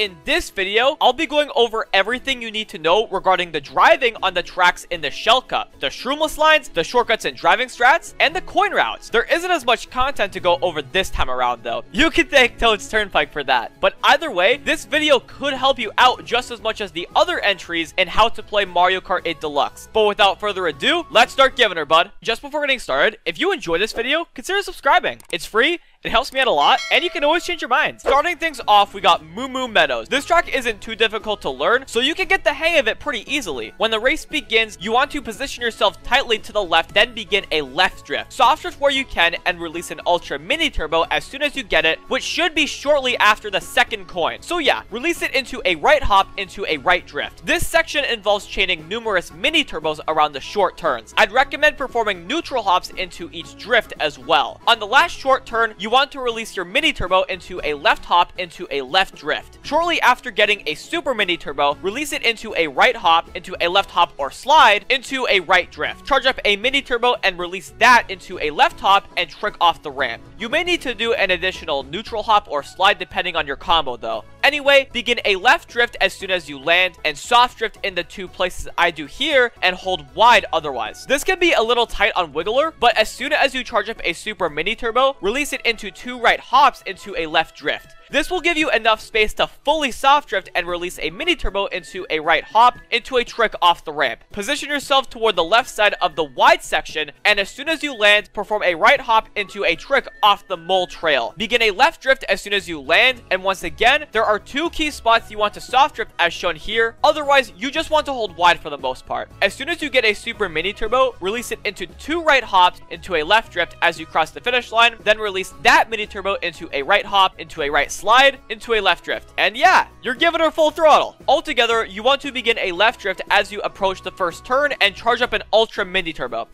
In this video, I'll be going over everything you need to know regarding the driving on the tracks in the Shell Cup, the Shroomless lines, the shortcuts and driving strats, and the coin routes. There isn't as much content to go over this time around though. You can thank Toad's Turnpike for that. But either way, this video could help you out just as much as the other entries in how to play Mario Kart 8 Deluxe. But without further ado, let's start giving her, bud. Just before getting started, if you enjoyed this video, consider subscribing. It's free. It helps me out a lot, and you can always change your mind. Starting things off, we got Moo Moo Meadows. This track isn't too difficult to learn, so you can get the hang of it pretty easily. When the race begins, you want to position yourself tightly to the left, then begin a left drift. Soft drift where you can, and release an Ultra Mini Turbo as soon as you get it, which should be shortly after the second coin. So yeah, release it into a right hop into a right drift. This section involves chaining numerous mini turbos around the short turns. I'd recommend performing neutral hops into each drift as well. On the last short turn, you want to release your mini turbo into a left hop into a left drift. Shortly after getting a super mini turbo, release it into a right hop into a left hop or slide into a right drift. Charge up a mini turbo and release that into a left hop and trick off the ramp. You may need to do an additional neutral hop or slide depending on your combo though. Anyway, begin a left drift as soon as you land and soft drift in the two places I do here and hold wide otherwise. This can be a little tight on Wiggler, but as soon as you charge up a super mini turbo, release it into two right hops into a left drift. This will give you enough space to fully soft drift and release a mini turbo into a right hop into a trick off the ramp. Position yourself toward the left side of the wide section, and as soon as you land, perform a right hop into a trick off the mole trail. Begin a left drift as soon as you land, and once again, there are two key spots you want to soft drift as shown here. Otherwise, you just want to hold wide for the most part. As soon as you get a super mini turbo, release it into two right hops into a left drift as you cross the finish line, then release that mini turbo into a right hop into a right slide into a left drift. And yeah, you're giving her full throttle. Altogether, you want to begin a left drift as you approach the first turn and charge up an Ultra Mini Turbo.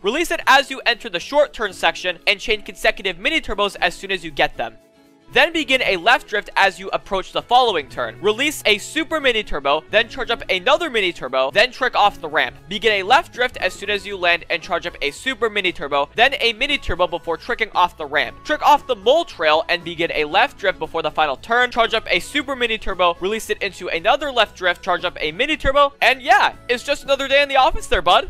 Release it as you enter the short turn section and chain consecutive mini turbos as soon as you get them. Then begin a left drift as you approach the following turn. Release a super mini turbo, then charge up another mini turbo, then trick off the ramp. Begin a left drift as soon as you land and charge up a super mini turbo, then a mini turbo before tricking off the ramp. Trick off the mole trail and begin a left drift before the final turn. Charge up a super mini turbo, release it into another left drift, charge up a mini turbo, and yeah, it's just another day in the office there, bud.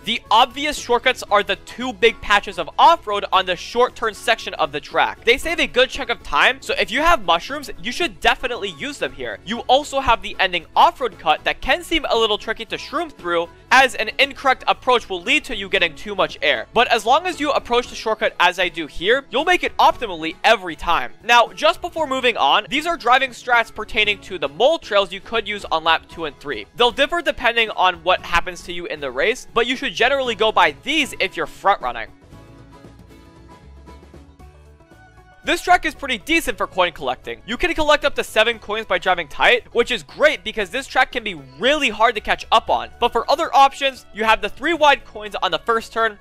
The obvious shortcuts are the two big patches of off-road on the short turn section of the track. They save a good chunk of time, so if you have mushrooms, you should definitely use them here. You also have the ending off-road cut that can seem a little tricky to shroom through, as an incorrect approach will lead to you getting too much air. But as long as you approach the shortcut as I do here, you'll make it optimally every time. Now, just before moving on, these are driving strats pertaining to the mole trails you could use on lap 2 and 3. They'll differ depending on what happens to you in the race, but you should generally go by these if you're front running. This track is pretty decent for coin collecting. You can collect up to 7 coins by driving tight, which is great because this track can be really hard to catch up on. But for other options, you have the 3 wide coins on the first turn,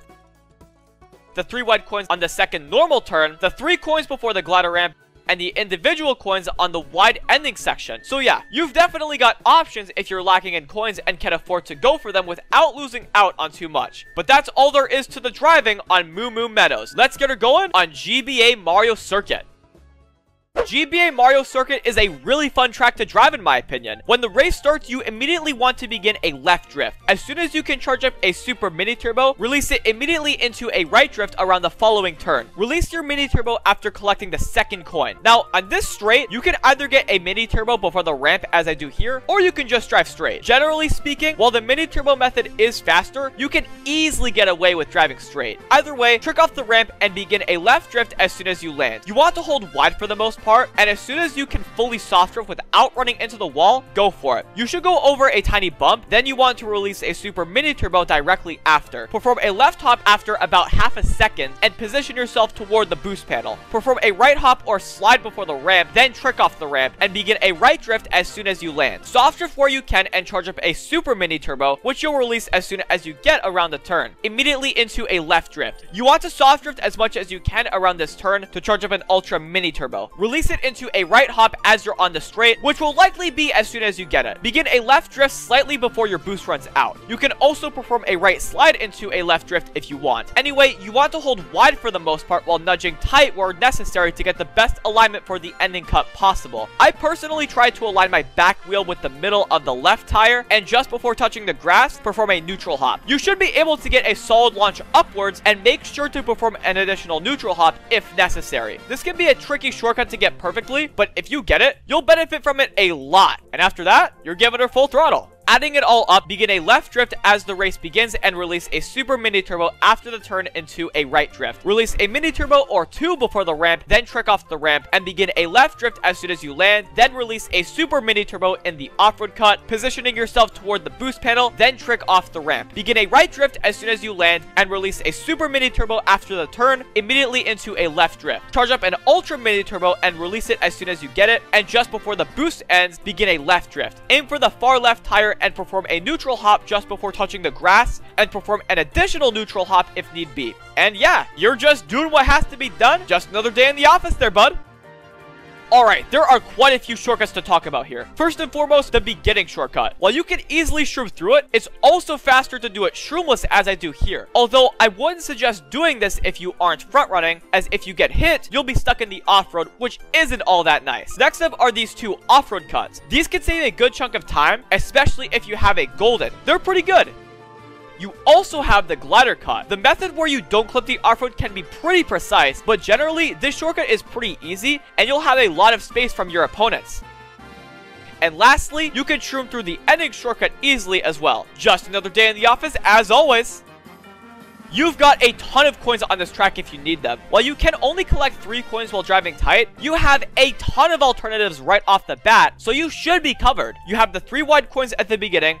the 3 wide coins on the second normal turn, the 3 coins before the glider ramp, and the individual coins on the wide ending section. So yeah, you've definitely got options if you're lacking in coins and can afford to go for them without losing out on too much. But that's all there is to the driving on Moo Moo Meadows. Let's get her going on GBA Mario Circuit. GBA Mario Circuit is a really fun track to drive in my opinion. When the race starts, you immediately want to begin a left drift. As soon as you can charge up a super mini turbo, release it immediately into a right drift around the following turn. Release your mini turbo after collecting the second coin. Now, on this straight, you can either get a mini turbo before the ramp as I do here, or you can just drive straight. Generally speaking, while the mini turbo method is faster, you can easily get away with driving straight. Either way, trick off the ramp and begin a left drift as soon as you land. You want to hold wide for the most part, and as soon as you can fully soft drift without running into the wall, go for it. You should go over a tiny bump, then you want to release a super mini turbo directly after. Perform a left hop after about half a second and position yourself toward the boost panel. Perform a right hop or slide before the ramp, then trick off the ramp and begin a right drift as soon as you land. Soft drift where you can and charge up a super mini turbo, which you'll release as soon as you get around the turn. Immediately into a left drift. You want to soft drift as much as you can around this turn to charge up an ultra mini turbo. Release Release it into a right hop as you're on the straight, which will likely be as soon as you get it. Begin a left drift slightly before your boost runs out. You can also perform a right slide into a left drift if you want. Anyway, you want to hold wide for the most part while nudging tight where necessary to get the best alignment for the ending cut possible. I personally try to align my back wheel with the middle of the left tire, and just before touching the grass, perform a neutral hop. You should be able to get a solid launch upwards, and make sure to perform an additional neutral hop if necessary. This can be a tricky shortcut to get perfectly, but if you get it, you'll benefit from it a lot. And after that, you're giving her full throttle. Adding it all up, begin a left drift as the race begins and release a super mini turbo after the turn into a right drift. Release a mini turbo or two before the ramp, then trick off the ramp and begin a left drift as soon as you land, then release a super mini turbo in the off-road cut, positioning yourself toward the boost panel, then trick off the ramp. Begin a right drift as soon as you land and release a super mini turbo after the turn, immediately into a left drift. Charge up an ultra mini turbo and release it as soon as you get it, and just before the boost ends, begin a left drift. Aim for the far left tire and perform a neutral hop just before touching the grass, and perform an additional neutral hop if need be. And yeah, you're just doing what has to be done. Just another day in the office there, bud. Alright, there are quite a few shortcuts to talk about here. First and foremost, the beginning shortcut. While you can easily shroom through it, it's also faster to do it shroomless as I do here. Although, I wouldn't suggest doing this if you aren't front running, as if you get hit, you'll be stuck in the off-road, which isn't all that nice. Next up are these two off-road cuts. These can save a good chunk of time, especially if you have a golden. They're pretty good. You also have the glider cut. The method where you don't clip the off-road can be pretty precise, but generally, this shortcut is pretty easy, and you'll have a lot of space from your opponents. And lastly, you can shroom through the ending shortcut easily as well. Just another day in the office, as always. You've got a ton of coins on this track if you need them. While you can only collect 3 coins while driving tight, you have a ton of alternatives right off the bat, so you should be covered. You have the 3 wide coins at the beginning,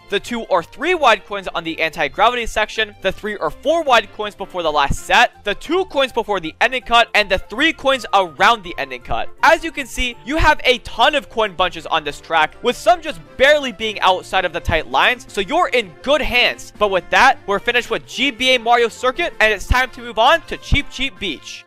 the 2 or 3 wide coins on the anti-gravity section, the 3 or 4 wide coins before the last set, the 2 coins before the ending cut, and the 3 coins around the ending cut. As you can see, you have a ton of coin bunches on this track, with some just barely being outside of the tight lines, so you're in good hands. But with that, we're finished with GBA Mario Circuit, and it's time to move on to Cheep Cheep Beach.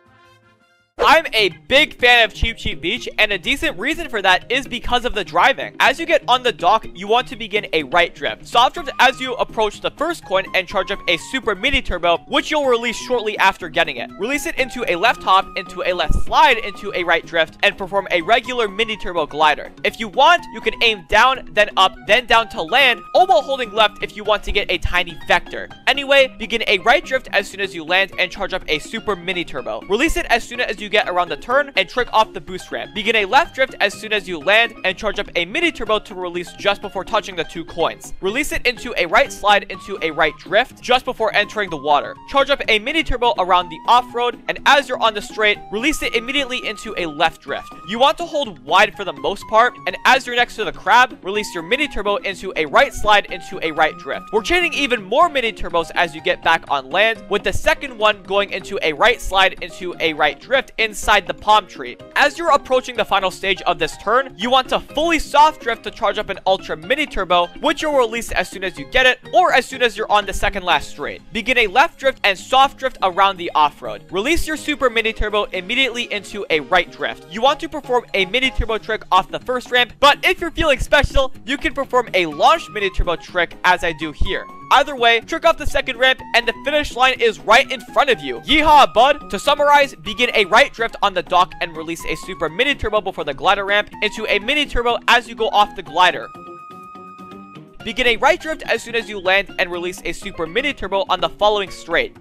I'm a big fan of Cheep Cheep Beach, and a decent reason for that is because of the driving. As you get on the dock, you want to begin a right drift. Soft drift as you approach the first coin and charge up a super mini turbo, which you'll release shortly after getting it. Release it into a left hop, into a left slide, into a right drift, and perform a regular mini turbo glider. If you want, you can aim down, then up, then down to land, all while holding left if you want to get a tiny vector. Anyway, begin a right drift as soon as you land and charge up a super mini turbo. Release it as soon as you get around the turn and trick off the boost ramp. Begin a left drift as soon as you land and charge up a mini turbo to release just before touching the 2 coins. Release it into a right slide into a right drift just before entering the water. Charge up a mini turbo around the off-road, and as you're on the straight, release it immediately into a left drift. You want to hold wide for the most part, and as you're next to the crab, release your mini turbo into a right slide into a right drift. We're chaining even more mini turbos as you get back on land, with the second one going into a right slide into a right drift inside the palm tree. As you're approaching the final stage of this turn, you want to fully soft drift to charge up an ultra mini turbo, which you'll release as soon as you get it, or as soon as you're on the second last straight. Begin a left drift and soft drift around the off-road. Release your super mini turbo immediately into a right drift. You want to perform a mini turbo trick off the first ramp, but if you're feeling special, you can perform a launch mini turbo trick as I do here. Either way, trick off the second ramp and the finish line is right in front of you. Yeehaw, bud! To summarize, begin a right drift on the dock and release a super mini turbo before the glider ramp into a mini turbo as you go off the glider. Begin a right drift as soon as you land and release a super mini turbo on the following straight.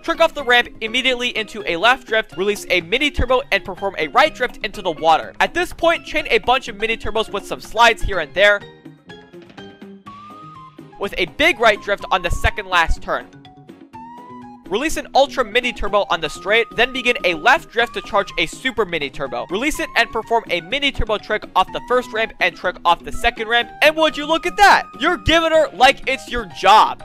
Trick off the ramp immediately into a left drift, release a mini turbo, and perform a right drift into the water. At this point, chain a bunch of mini turbos with some slides here and there, with a big right drift on the second last turn. Release an ultra mini turbo on the straight, then begin a left drift to charge a super mini turbo. Release it and perform a mini turbo trick off the first ramp and trick off the second ramp, and would you look at that? You're giving her like it's your job.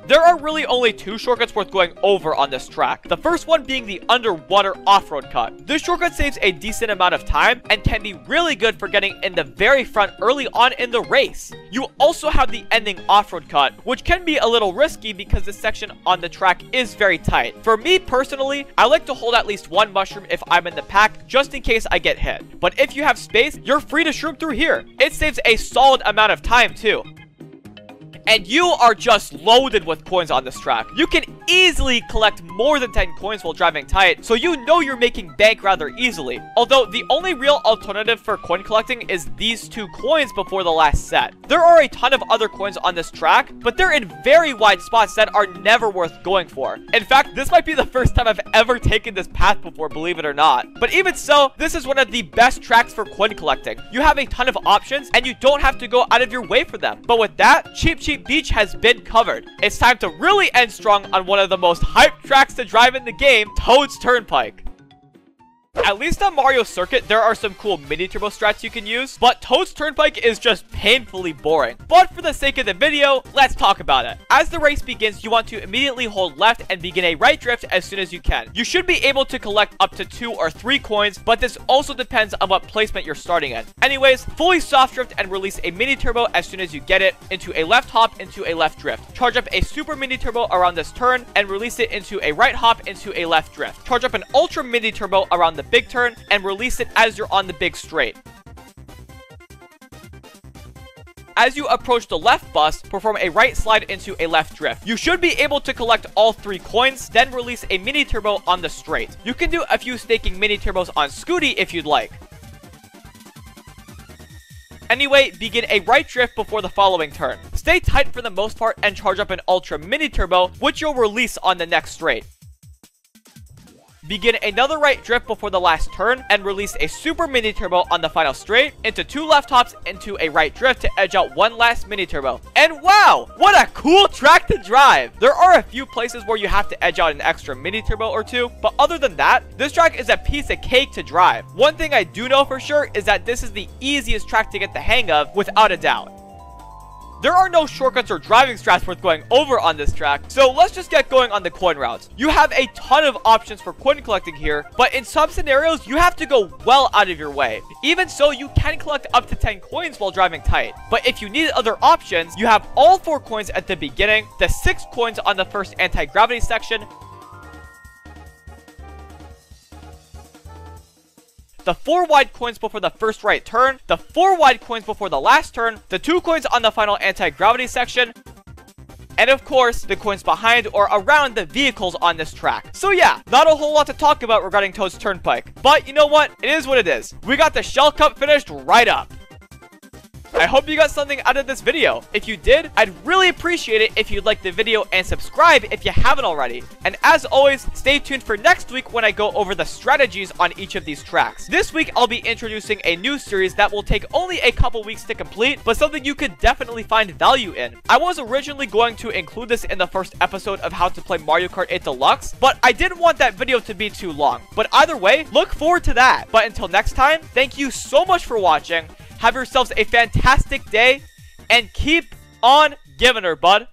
There are really only two shortcuts worth going over on this track. The first one being the underwater off-road cut. This shortcut saves a decent amount of time and can be really good for getting in the very front early on in the race. You also have the ending off-road cut, which can be a little risky because this section on the track is very tight. For me personally, I like to hold at least one mushroom if I'm in the pack, just in case I get hit. But if you have space, you're free to shroom through here. It saves a solid amount of time too. And you are just loaded with coins on this track. You can easily collect more than 10 coins while driving tight, so you know you're making bank rather easily. Although the only real alternative for coin collecting is these 2 coins before the last set. There are a ton of other coins on this track, but they're in very wide spots that are never worth going for. In fact, this might be the first time I've ever taken this path before, believe it or not. But even so, this is one of the best tracks for coin collecting. You have a ton of options, and you don't have to go out of your way for them. But with that, Cheep Cheep Beach has been covered. It's time to really end strong on one of the most hyped tracks to drive in the game, Toad's Turnpike. At least on Mario Circuit, there are some cool mini turbo strats you can use, but Toad's Turnpike is just painfully boring. But for the sake of the video, let's talk about it. As the race begins, you want to immediately hold left and begin a right drift as soon as you can. You should be able to collect up to 2 or 3 coins, but this also depends on what placement you're starting in. Anyways, fully soft drift and release a mini turbo as soon as you get it into a left hop into a left drift. Charge up a super mini turbo around this turn and release it into a right hop into a left drift. Charge up an ultra mini turbo around the big turn and release it as you're on the big straight. As you approach the left bus, perform a right slide into a left drift. You should be able to collect all 3 coins, then release a mini turbo on the straight. You can do a few staking mini turbos on Scooty if you'd like. Anyway, begin a right drift before the following turn. Stay tight for the most part and charge up an ultra mini turbo, which you'll release on the next straight. Begin another right drift before the last turn and release a super mini turbo on the final straight into 2 left hops into a right drift to edge out one last mini turbo. And wow, what a cool track to drive! There are a few places where you have to edge out an extra mini turbo or 2, but other than that, this track is a piece of cake to drive. One thing I do know for sure is that this is the easiest track to get the hang of without a doubt. There are no shortcuts or driving strats worth going over on this track, so let's just get going on the coin routes. You have a ton of options for coin collecting here, but in some scenarios, you have to go well out of your way. Even so, you can collect up to 10 coins while driving tight. But if you need other options, you have all 4 coins at the beginning, the 6 coins on the first anti-gravity section, the 4 wide coins before the first right turn, the 4 wide coins before the last turn, the 2 coins on the final anti-gravity section, and of course, the coins behind or around the vehicles on this track. So yeah, not a whole lot to talk about regarding Toad's Turnpike. But you know what? It is what it is. We got the Shell Cup finished right up. I hope you got something out of this video. If you did, I'd really appreciate it if you'd like the video and subscribe if you haven't already. And as always, stay tuned for next week when I go over the strategies on each of these tracks. This week, I'll be introducing a new series that will take only a couple weeks to complete, but something you could definitely find value in. I was originally going to include this in the first episode of how to play Mario Kart 8 Deluxe, but I didn't want that video to be too long. But either way, look forward to that. But until next time, thank you so much for watching. Have yourselves a fantastic day, and keep on giving her, bud.